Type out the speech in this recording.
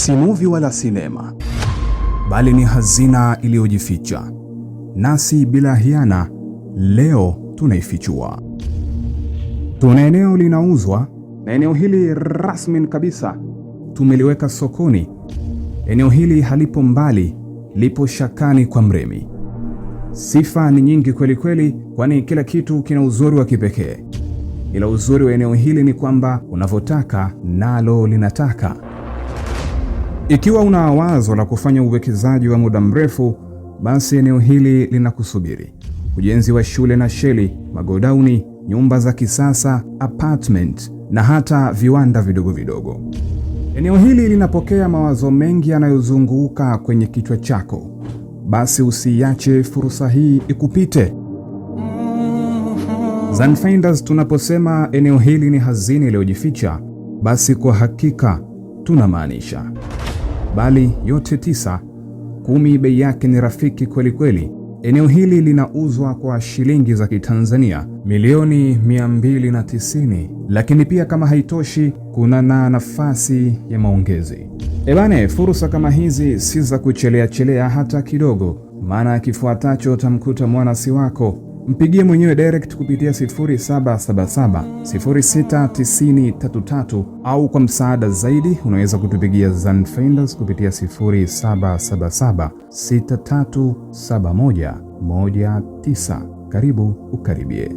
si movie wala sinema, bali ni hazina iliyojificha. Nasi bila hiana, leo tunaifichua. Tuna eneo linauzwa, na eneo hili rasmi kabisa tumeliweka sokoni. Eneo hili halipo mbali, lipo Shakani kwa Mremi. Sifa ni nyingi kweli kweli, kwani kila kitu kina uzuri wa kipekee. Ila uzuri wa eneo hili ni kwamba unavyotaka nalo linataka. Ikiwa una wazo la kufanya uwekezaji wa muda mrefu, basi eneo hili linakusubiri. Ujenzi wa shule na sheli, magodauni, nyumba za kisasa, apartment na hata viwanda vidogo vidogo. Eneo hili linapokea mawazo mengi yanayozunguka kwenye kichwa chako. Basi usiache fursa hii ikupite. Zanfinders tunaposema eneo hili ni hazina iliyojificha, basi kwa hakika tunamaanisha. Bali yote 9, 10 bei yake ni rafiki kweli kweli. Eneo hili linauzwa kwa shilingi za Kitanzania milioni 290. Lakini pia kama haitoshi, kuna na nafasi ya maongezi. Ebane, fursa kama hizi si za kuchelea hata kidogo, maana kifuatacho tamkuta mwanasi wako. Mpigie mwenyewe direct kupitia 0777 069033, au kwa msaada zaidi unaweza kutupigia Zanfinders kupitia 0777 637119. Karibu ukaribie.